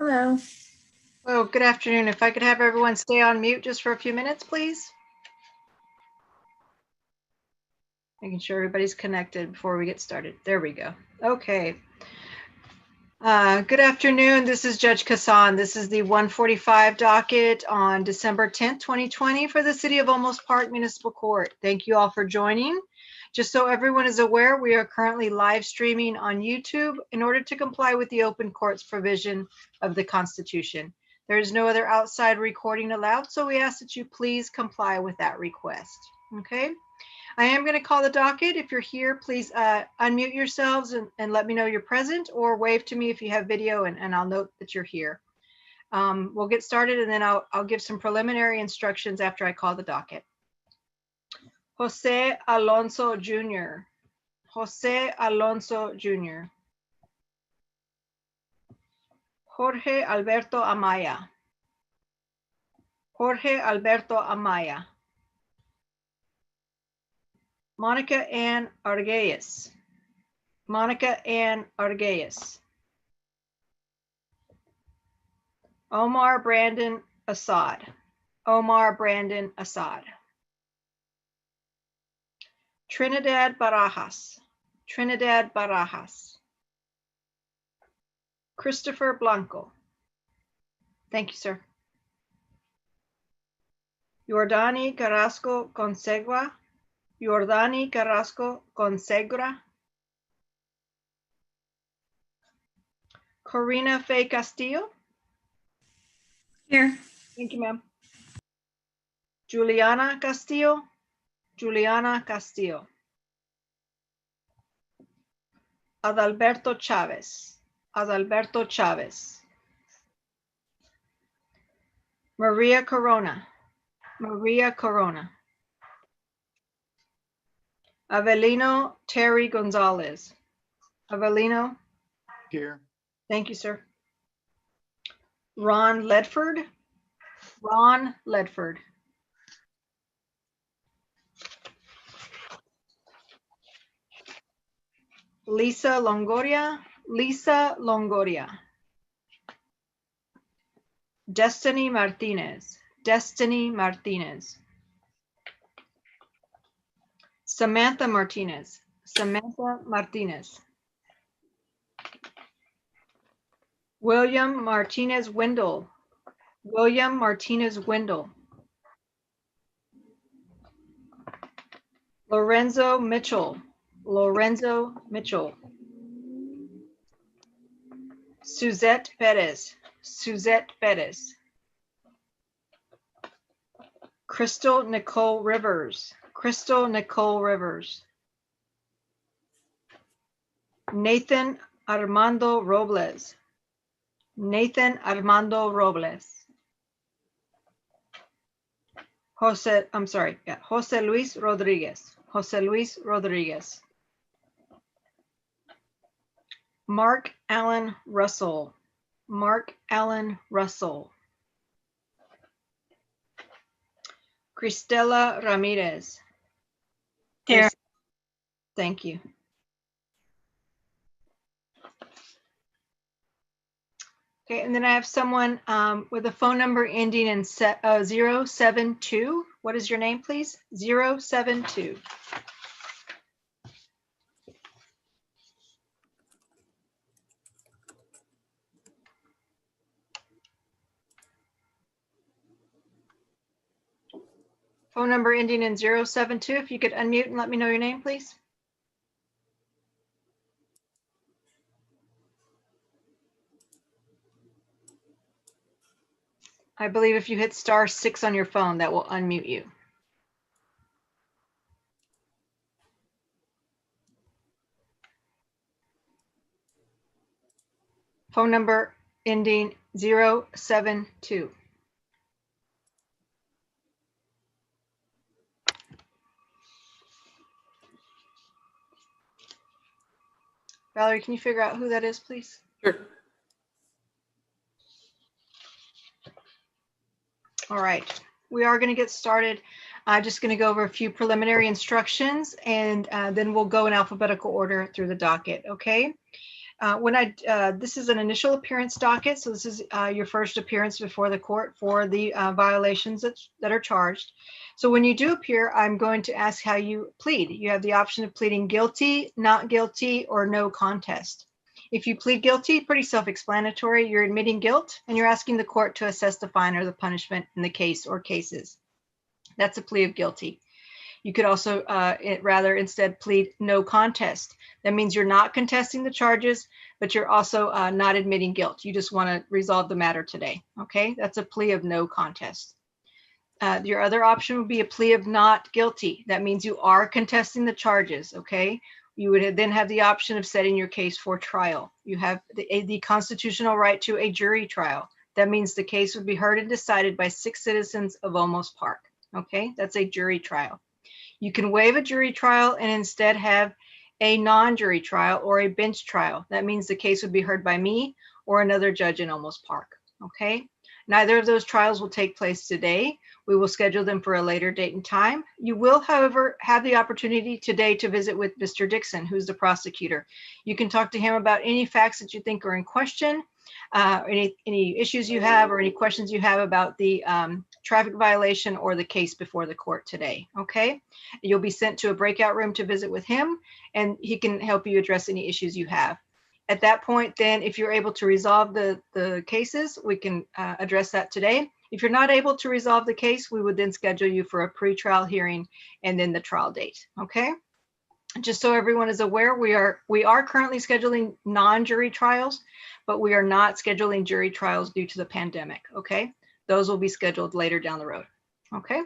Hello. Oh, good afternoon. If I could have everyone stay on mute just for a few minutes, please. Making sure everybody's connected before we get started. There we go. Okay. Good afternoon. This is Judge Kassan. This is the 145 docket on December 10th, 2020 for the City of Olmos Park Municipal Court. Thank you all for joining. Just so everyone is aware, we are currently live streaming on YouTube in order to comply with the open court's provision of the Constitution. There is no other outside recording allowed, so we ask that you please comply with that request. Okay. I am going to call the docket. If you're here, please unmute yourselves and let me know you're present, or wave to me if you have video and I'll note that you're here. We'll get started and then I'll give some preliminary instructions after I call the docket. Jose Alonso Jr. Jose Alonso Jr. Jorge Alberto Amaya. Jorge Alberto Amaya. Monica Ann Arguelles. Monica Ann Arguelles. Omar Brandon Assad. Omar Brandon Assad. Trinidad Barajas. Trinidad Barajas. Christopher Blanco. Thank you, sir. Jordani Carrasco Consegua. Jordani Carrasco Consegra. Corina Faye Castillo. Here. Thank you, ma'am. Juliana Castillo. Juliana Castillo. Adalberto Chavez. Adalberto Chavez. Maria Corona. Maria Corona. Avelino Terry Gonzalez. Avelino. Here. Thank you, sir. Ron Ledford. Ron Ledford. Lisa Longoria. Lisa Longoria. Destiny Martinez. Destiny Martinez. Samantha Martinez. Samantha Martinez. William Martinez Wendell. William Martinez Wendell. Lorenzo Mitchell. Lorenzo Mitchell. Suzette Perez. Suzette Perez. Crystal Nicole Rivers. Crystal Nicole Rivers. Nathan Armando Robles. Nathan Armando Robles. Jose Luis Rodriguez. Jose Luis Rodriguez. Mark Allen Russell. Mark Allen Russell. Cristela Ramirez. Here. Thank you. Okay, and then I have someone with a phone number ending in 072. What is your name, please? 072. Phone number ending in 072. If you could unmute and let me know your name, please. I believe if you hit *6 on your phone, that will unmute you. Phone number ending 072. Valerie, can you figure out who that is, please? Sure. All right, we are going to get started. I'm just going to go over a few preliminary instructions and then we'll go in alphabetical order through the docket, okay? This is an initial appearance docket, so this is your first appearance before the court for the violations that are charged. So when you do appear, I'm going to ask how you plead. You have the option of pleading guilty, not guilty, or no contest. If you plead guilty, pretty self-explanatory. You're admitting guilt, and you're asking the court to assess the fine or the punishment in the case or cases. That's a plea of guilty. You could also rather instead plead no contest. That means you're not contesting the charges, but you're also not admitting guilt. You just want to resolve the matter today. Okay, that's a plea of no contest. Your other option would be a plea of not guilty. That means you are contesting the charges. Okay, you would then have the option of setting your case for trial. You have the constitutional right to a jury trial. That means the case would be heard and decided by 6 citizens of Olmos Park. Okay, that's a jury trial. You can waive a jury trial and instead have a non-jury trial or a bench trial. That means the case would be heard by me or another judge in Olmos Park. Okay. Neither of those trials will take place today. We will schedule them for a later date and time. You will, however, have the opportunity today to visit with Mr. Dixon, who's the prosecutor. You can talk to him about any facts that you think are in question, any issues you have, or any questions you have about the traffic violation or the case before the court today. Okay, you'll be sent to a breakout room to visit with him, and he can help you address any issues you have. At that point, then, if you're able to resolve the cases, we can address that today. If you're not able to resolve the case, we would then schedule you for a pre-trial hearing and then the trial date. Okay. Just so everyone is aware, we are currently scheduling non-jury trials, but we are not scheduling jury trials due to the pandemic. Okay, those will be scheduled later down the road. Okay,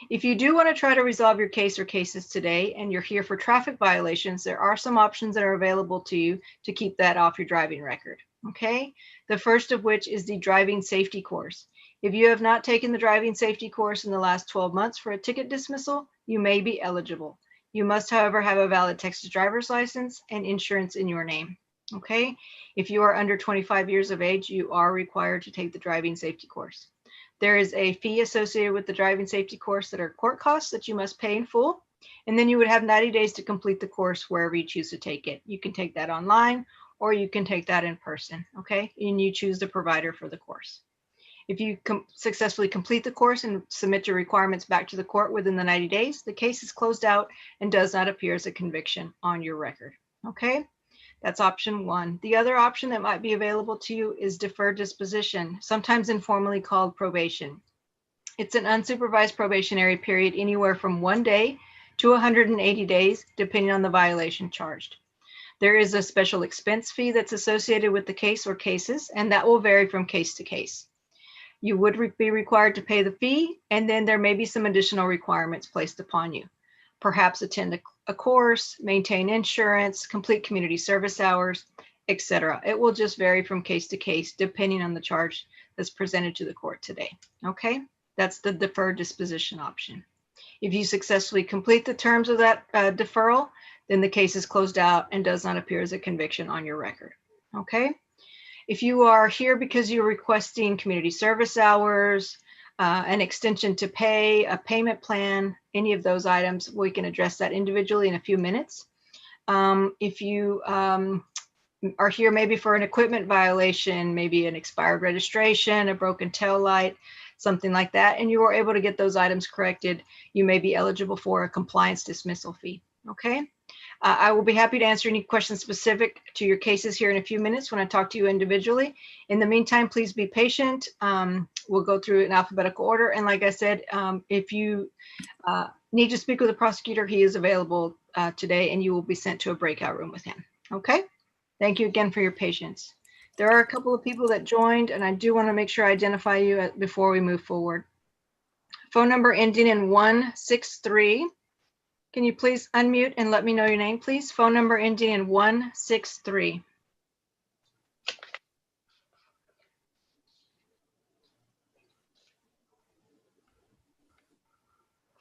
if you do want to try to resolve your case or cases today and you're here for traffic violations, there are some options that are available to you to keep that off your driving record. Okay, the first of which is the driving safety course. If you have not taken the driving safety course in the last 12 months for a ticket dismissal, you may be eligible. You must, however, have a valid Texas driver's license and insurance in your name. Okay, if you are under 25 years of age, you are required to take the driving safety course. There is a fee associated with the driving safety course that are court costs that you must pay in full. And then you would have 90 days to complete the course wherever you choose to take it. You can take that online or you can take that in person. Okay, and you choose the provider for the course. If you successfully complete the course and submit your requirements back to the court within the 90 days, the case is closed out and does not appear as a conviction on your record. Okay, that's option one. The other option that might be available to you is deferred disposition, sometimes informally called probation. It's an unsupervised probationary period anywhere from 1 day to 180 days, depending on the violation charged. There is a special expense fee that's associated with the case or cases, and that will vary from case to case. You would be required to pay the fee, and then there may be some additional requirements placed upon you. Perhaps attend a course, maintain insurance, complete community service hours, etc. It will just vary from case to case depending on the charge that's presented to the court today. Okay, that's the deferred disposition option. If you successfully complete the terms of that deferral, then the case is closed out and does not appear as a conviction on your record. Okay. If you are here because you're requesting community service hours, an extension to pay, a payment plan, any of those items, we can address that individually in a few minutes. If you are here maybe for an equipment violation, maybe an expired registration, a broken tail light, something like that, and you were able to get those items corrected, you may be eligible for a compliance dismissal fee. Okay. I will be happy to answer any questions specific to your cases here in a few minutes when I talk to you individually. In the meantime, please be patient. We'll go through in alphabetical order. And like I said, if you need to speak with a prosecutor, he is available today and you will be sent to a breakout room with him. Okay. Thank you again for your patience. There are a couple of people that joined and I do want to make sure I identify you before we move forward. Phone number ending in 163. Can you please unmute and let me know your name, please? Phone number ending in 163.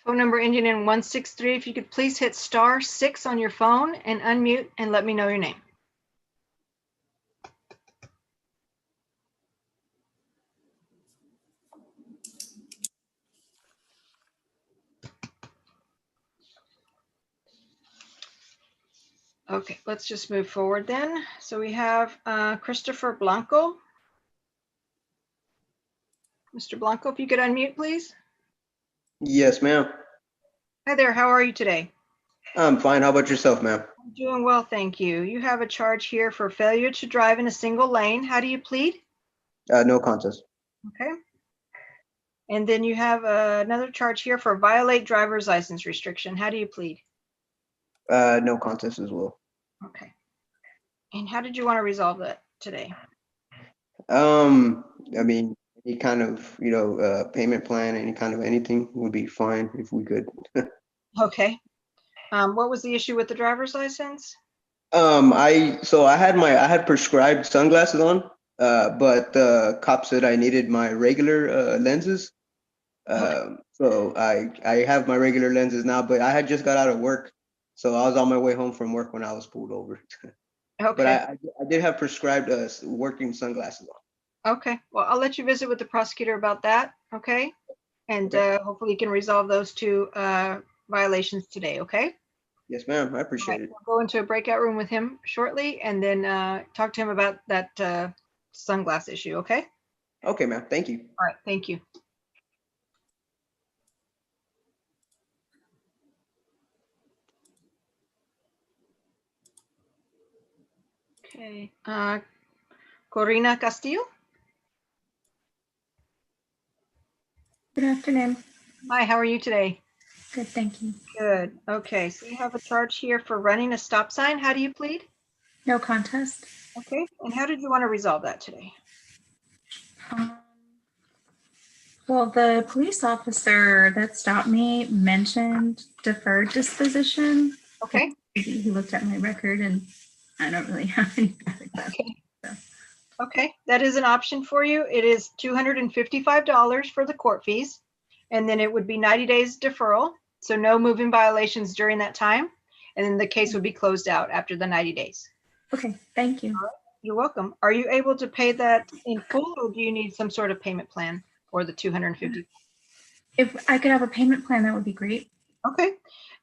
Phone number ending in 163. If you could please hit *6 on your phone and unmute and let me know your name. Okay, let's just move forward then. So we have Christopher Blanco. Mr. Blanco, if you could unmute, please. Yes, ma'am. Hi there, how are you today? I'm fine. How about yourself, ma'am? I'm doing well, thank you. You have a charge here for failure to drive in a single lane. How do you plead? No contest. Okay. And then you have another charge here for violate driver's license restriction. How do you plead? No contest as well. Okay. And how did you want to resolve that today? I mean, any kind of, payment plan, any kind of anything would be fine if we could. Okay. What was the issue with the driver's license? I had prescribed sunglasses on, but the cop said I needed my regular lenses. So I have my regular lenses now, but I had just got out of work, so I was on my way home from work when I was pulled over. But Okay. I did have prescribed working sunglasses on. Okay. Well, I'll let you visit with the prosecutor about that. Okay. And Okay. hopefully you can resolve those two violations today. Okay. Yes, ma'am. I All appreciate right. it. We'll go into a breakout room with him shortly and then talk to him about that sunglass issue. Okay. Okay, ma'am. Thank you. All right. Thank you. Okay. Corina Castillo. Good afternoon. Hi, how are you today? Good, thank you. Good. Okay. So you have a charge here for running a stop sign. How do you plead? No contest. Okay. And how did you want to resolve that today? Um, well, the police officer that stopped me mentioned deferred disposition. Okay. He looked at my record and I don't really have any bad examples. Okay. Okay, that is an option for you. It is $255 for the court fees, and then it would be 90 days deferral. So no moving violations during that time. And then the case would be closed out after the 90 days. Okay, thank you. You're welcome. Are you able to pay that in full, or do you need some sort of payment plan for the 250? If I could have a payment plan, that would be great. Okay.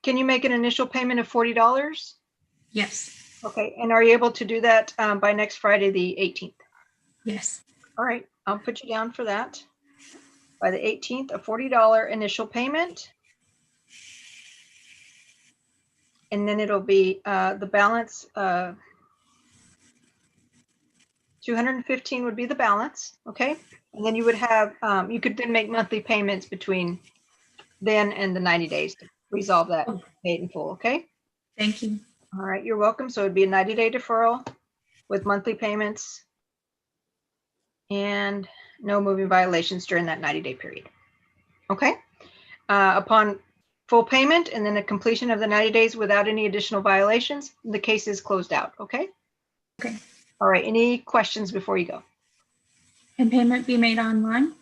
Can you make an initial payment of $40? Yes. Okay. And are you able to do that by next Friday, the 18th? Yes. All right. I'll put you down for that. By the 18th, a $40 initial payment. And then it'll be the balance, 215 would be the balance, okay? And then you would have, you could then make monthly payments between then and the 90 days to resolve that paid in full, okay? Thank you. All right, you're welcome. So it'd be a 90-day deferral with monthly payments and no moving violations during that 90-day period, okay? Upon full payment and then a completion of the 90 days without any additional violations, the case is closed out, okay? Okay. All right, any questions before you go? Can payment be made online?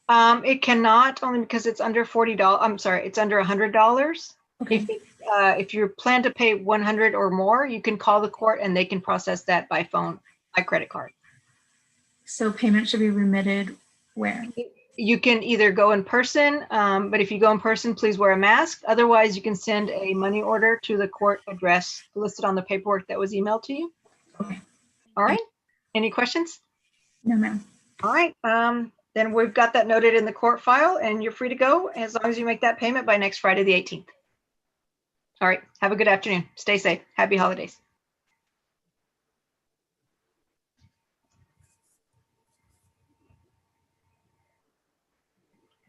It cannot, only because it's under $40. I'm sorry, it's under $100. Okay. If you plan to pay 100 or more, you can call the court and they can process that by phone, by credit card. So payment should be remitted where? You can either go in person, but if you go in person, please wear a mask. Otherwise, you can send a money order to the court address listed on the paperwork that was emailed to you. Okay. All right. Any questions? No, ma'am. All right. Then we've got that noted in the court file and you're free to go as long as you make that payment by next Friday, the 18th. All right. Have a good afternoon. Stay safe. Happy holidays.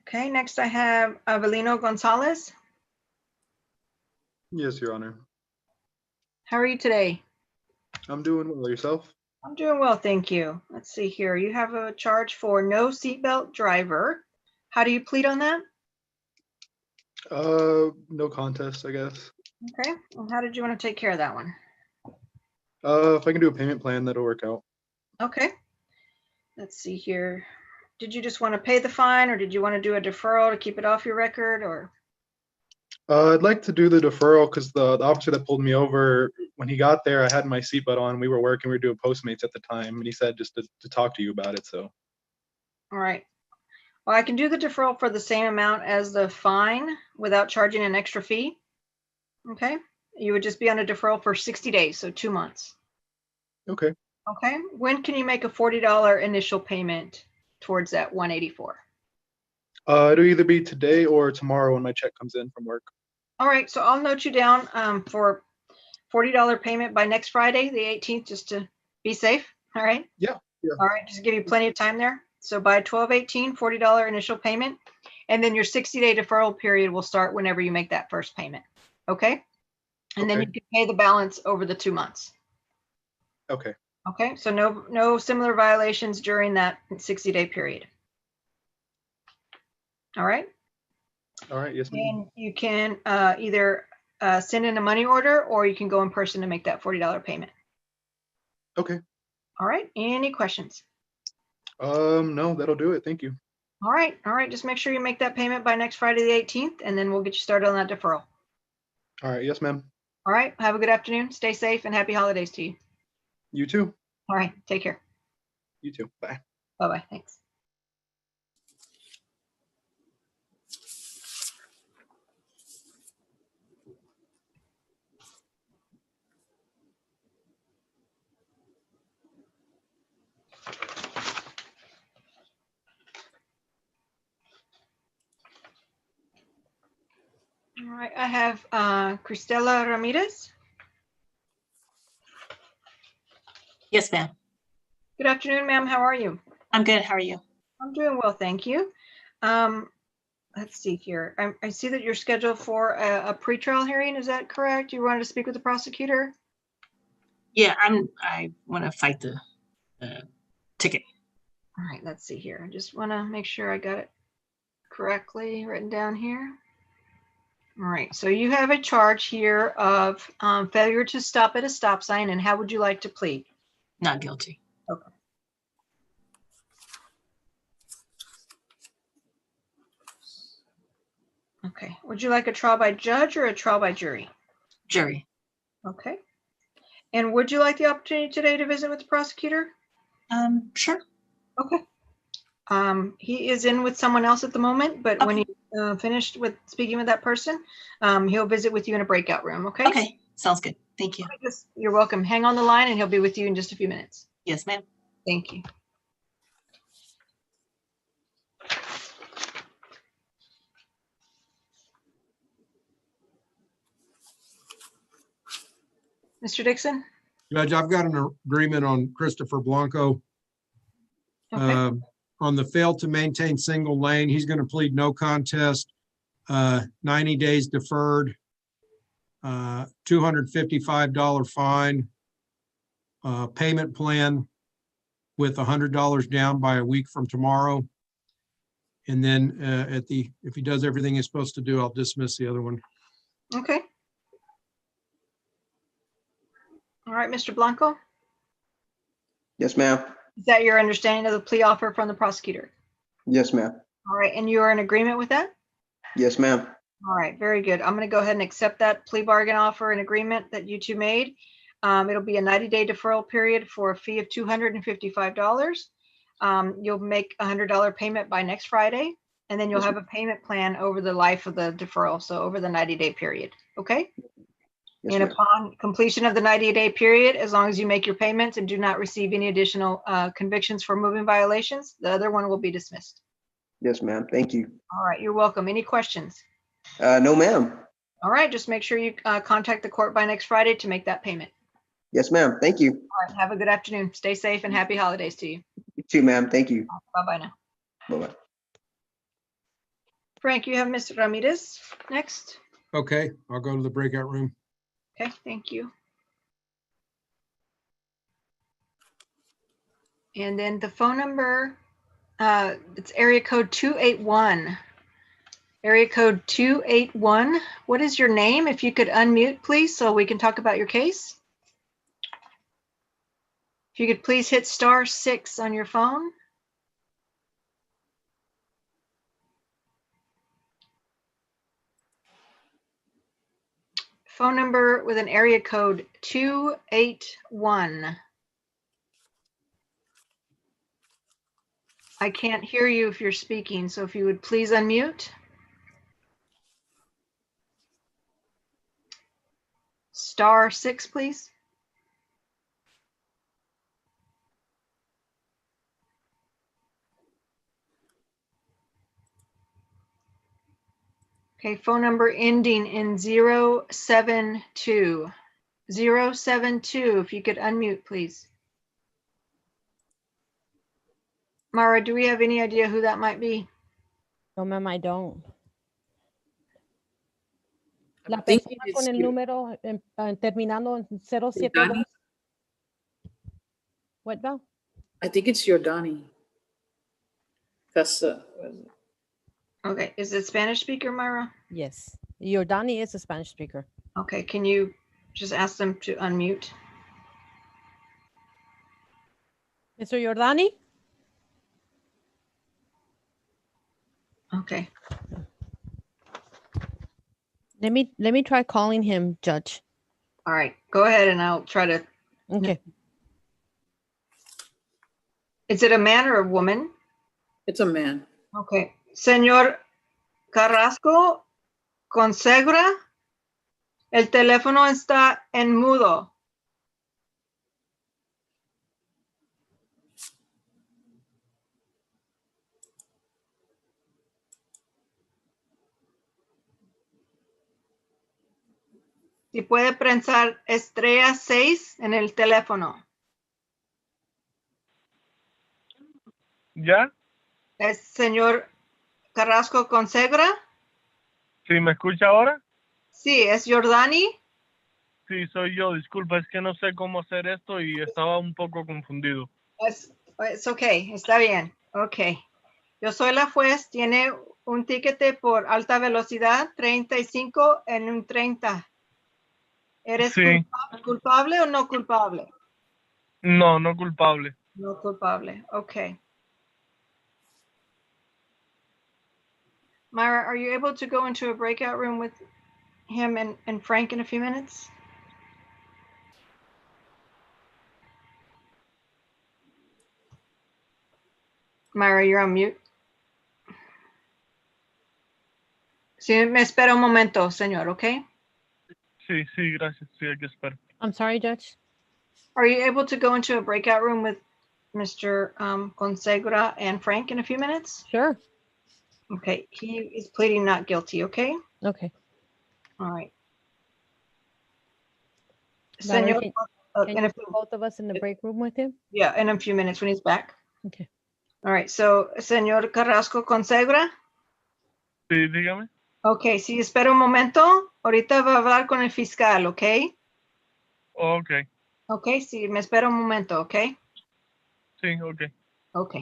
Okay. Next I have Avelino Gonzalez. Yes, Your Honor. How are you today? I'm doing well. Yourself? I'm doing well, thank you. Let's see here. You have a charge for no seatbelt driver. How do you plead on that? No contest, I guess. Okay. And how did you want to take care of that one? If I can do a payment plan, that'll work out. Okay. Let's see here. Did you just want to pay the fine or did you want to do a deferral to keep it off your record or? I'd like to do the deferral because the officer that pulled me over, when he got there, I had my seatbelt on. We were working, we were doing Postmates at the time, and he said just to talk to you about it. So. All right. Well, I can do the deferral for the same amount as the fine without charging an extra fee. Okay. You would just be on a deferral for 60 days, so 2 months. Okay. Okay. When can you make a $40 initial payment towards that 184? It'll either be today or tomorrow when my check comes in from work. All right. So I'll note you down for $40 payment by next Friday, the 18th, just to be safe. All right. Yeah. All right. Just give you plenty of time there. So by 12/18, $40 initial payment. And then your 60-day deferral period will start whenever you make that first payment. Okay. And then Okay. you can pay the balance over the 2 months. Okay. Okay. So no similar violations during that 60-day period. All right. All right. Yes, ma'am. And you can either send in a money order or you can go in person to make that $40 payment. Okay. All right. Any questions? No, that'll do it. Thank you. All right. All right. Just make sure you make that payment by next Friday, the 18th, and then we'll get you started on that deferral. All right. Yes, ma'am. All right. Have a good afternoon. Stay safe and happy holidays to you. You too. All right. Take care. You too. Bye. Bye-bye. Thanks. All right. I have Cristela Ramirez. Yes, ma'am. Good afternoon, ma'am. How are you? I'm good. How are you? I'm doing well, thank you. Let's see here. I see that you're scheduled for a pretrial hearing. Is that correct? You wanted to speak with the prosecutor? Yeah, I want to fight the ticket. All right, let's see here. I just want to make sure I got it correctly written down here. All right, so you have a charge here of failure to stop at a stop sign, and how would you like to plead? Not guilty. Okay. Okay. Would you like a trial by judge or a trial by jury? Jury. Okay. And would you like the opportunity today to visit with the prosecutor? Sure. Okay. He is in with someone else at the moment, but when Okay. he finished with speaking with that person, he'll visit with you in a breakout room. Okay. Okay. Sounds good. Thank you. You're welcome. Hang on the line and he'll be with you in just a few minutes. Yes, ma'am. Thank you. Mr. Dixon? Judge, I've got an agreement on Christopher Blanco. Okay. On the fail to maintain single lane, he's going to plead no contest, 90 days deferred, $255 fine, payment plan with $100 down by a week from tomorrow. And then if he does everything he's supposed to do, I'll dismiss the other one. Okay. All right, Mr. Blanco, Yes, ma'am. is that your understanding of the plea offer from the prosecutor? Yes, ma'am. All right, and you are in agreement with that? Yes, ma'am. All right, very good. I'm going to go ahead and accept that plea bargain offer and agreement that you two made. It'll be a 90-day deferral period for a fee of $255. You'll make a $100 payment by next Friday, and then you'll Yes, have a payment plan over the life of the deferral, so over the 90-day period, okay? Yes, And ma'am. upon completion of the 90-day period, as long as you make your payments and do not receive any additional convictions for moving violations, the other one will be dismissed. Yes, ma'am. Thank you. All right, you're welcome. Any questions? No, ma'am. All right, just make sure you contact the court by next Friday to make that payment. Yes, ma'am. Thank you. All right, have a good afternoon. Stay safe and happy holidays to you. You too, ma'am. Thank you. Bye-bye now. Bye-bye. Frank, you have Mr. Ramirez next. Okay, I'll go to the breakout room. Okay, thank you. And then the phone number, it's area code 281. Area code 281. What is your name? If you could unmute, please, so we can talk about your case. If you could please hit *6 on your phone. Phone number with an area code 281. I can't hear you if you're speaking, so if you would please unmute. *6, please. Okay, phone number ending in 072. 072, if you could unmute, please. Mara, do we have any idea who that might be? No, ma'am, I don't. La think persona it con is el you. número terminando en 072. Donnie? What, Val? I think it's your Donnie. That's Okay, is it Spanish speaker, Myra? Yes. Jordani is a Spanish speaker. Okay, can you just ask them to unmute? Mr. Jordani? Okay, Let me try calling him, Judge. all right, go ahead and I'll try to, Okay. is it a man or a woman? it's a man. Okay, Señor Carrasco Consegra, el teléfono está en mudo. Si puede prensar estrella 6 en el teléfono. ¿Ya? ¿Es señor Carrasco Consegra? ¿Sí me escucha ahora? Sí, ¿es Jordani? Sí, soy yo. Disculpa, es que no sé cómo hacer esto y estaba un poco confundido. Es ok, está bien. Ok. Yo soy la juez, tiene un tiquete por alta velocidad, 35 en un 30. ¿Eres Sí, culpable o no culpable? no, no culpable. No culpable, ok. Myra, are you able to go into a breakout room with him and Frank in a few minutes? Myra, you're on mute. Sí, me espera un momento, señor, ¿ok? Sí, sí, gracias. Sí, aquí espero. I'm sorry, Judge. Are you able to go into a breakout room with Mr. Consegra and Frank in a few minutes? Sure. Okay, he is pleading not guilty, okay? Okay. All right. Valerie, Señor, can in you a put few, both of us in the break room with him? yeah, in a few minutes when he's back. Okay. All right, so, señor Carrasco Consegra. Sí, dígame. Okay, sí, espera un momento. Ahorita va a hablar con el fiscal, ¿ok? Ok, Ok, sí, me espera un momento, ¿ok? sí, ok. Ok.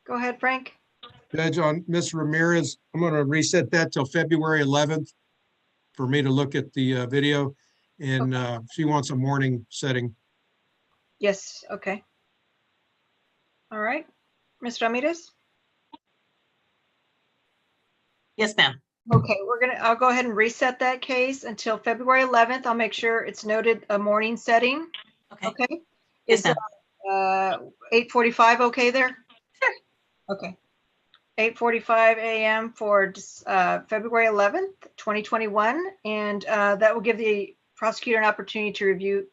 Go ahead, Frank. Judge, on Ms. Ramirez, I'm going to reset that till February 11th for me to look at the video. And she wants a morning setting. Yes, okay. All right. Ms. Ramirez? Yes, ma'am. Okay, I'll go ahead and reset that case until February 11th. I'll make sure it's noted a morning setting. Okay. Okay. Yes, Is ma'am. 8:45 okay there? Sure. Okay. 8:45 a.m. for February 11th, 2021. And that will give the prosecutor an opportunity to review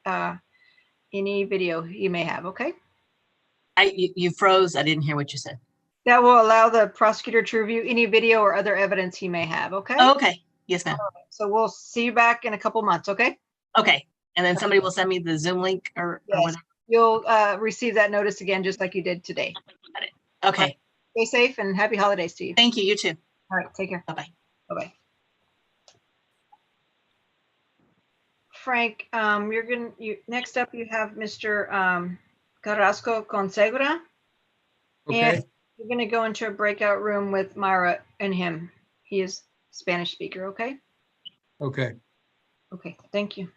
any video you may have, okay? You froze. I didn't hear what you said. That will allow the prosecutor to review any video or other evidence he may have, okay? Okay. Yes, ma'am. So we'll see you back in a couple months, okay? Okay. And then somebody will send me the Zoom link or Yes. whatever. You'll receive that notice again, just like you did today. Okay. Stay safe and happy holidays to you. Thank you. You too. All right, take care. Bye-bye. Bye-bye. Frank, next up you have Mr. Carrasco Consegura. Okay, And you're gonna go into a breakout room with Myra and him. He is Spanish speaker, okay? okay. Okay, thank you.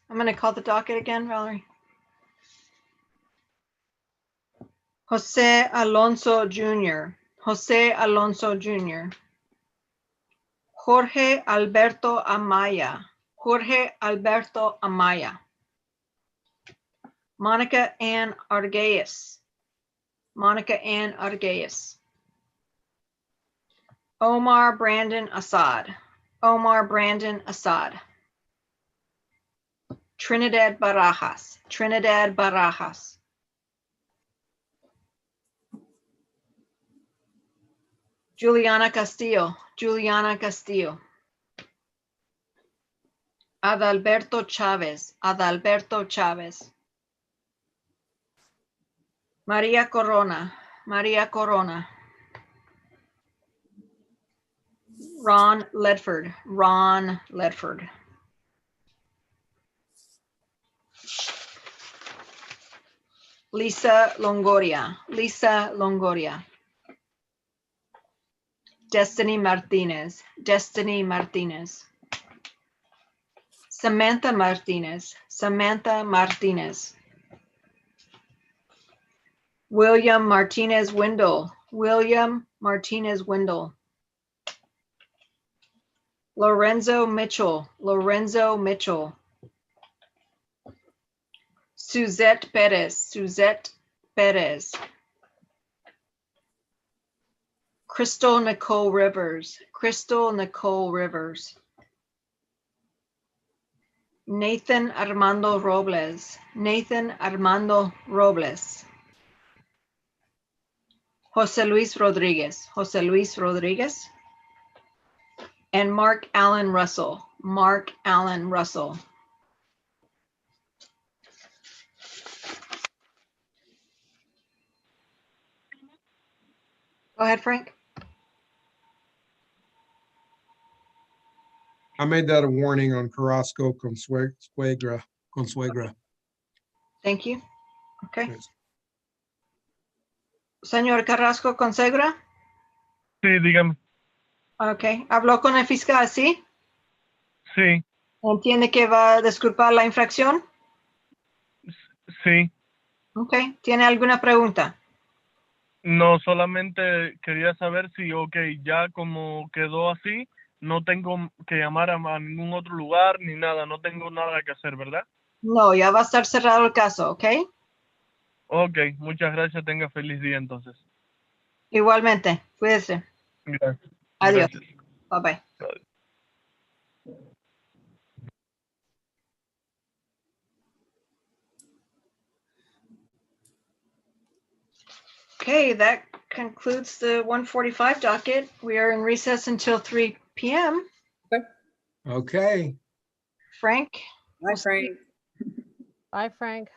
I'm gonna call the docket again, Valerie. Jose Alonso Jr., Jose Alonso Jr., Jorge Alberto Amaya, Jorge Alberto Amaya, Monica Ann Arguelles, Monica Ann Arguelles, Omar Brandon Assad, Omar Brandon Assad, Trinidad Barajas, Trinidad Barajas, Juliana Castillo, Juliana Castillo, Adalberto Chavez, Adalberto Chavez, Maria Corona, Maria Corona, Ron Ledford, Ron Ledford, Lisa Longoria, Lisa Longoria, Destiny Martinez, Destiny Martinez, Samantha Martinez, Samantha Martinez, William Martinez Windle, William Martinez Windle, Lorenzo Mitchell, Lorenzo Mitchell, Suzette Perez, Suzette Perez, Crystal Nicole Rivers, Crystal Nicole Rivers, Nathan Armando Robles, Nathan Armando Robles, Jose Luis Rodriguez, Jose Luis Rodriguez, and Mark Allen Russell, Mark Allen Russell. Go ahead, Frank. I made that a warning on Carrasco Consuegra. Thank you. Okay. Yes. Señor Carrasco Consegura. Sí, dígame. Ok. ¿Habló con el fiscal, sí? Sí, ¿Entiende que va a disculpar la infracción? sí. Ok. ¿Tiene alguna pregunta? No, solamente quería saber si, ok, ya como quedó así, no tengo que llamar a ningún otro lugar ni nada, no tengo nada que hacer, ¿verdad? No, ya va a estar cerrado el caso, ¿ok? Ok, muchas gracias, tenga feliz día entonces. Igualmente. Cuídese. Gracias. Adiós. Gracias. Bye bye. Okay, that concludes the 145 docket. We are in recess until 3 p.m. Okay. Frank? Hi, Frank. Bye, Frank.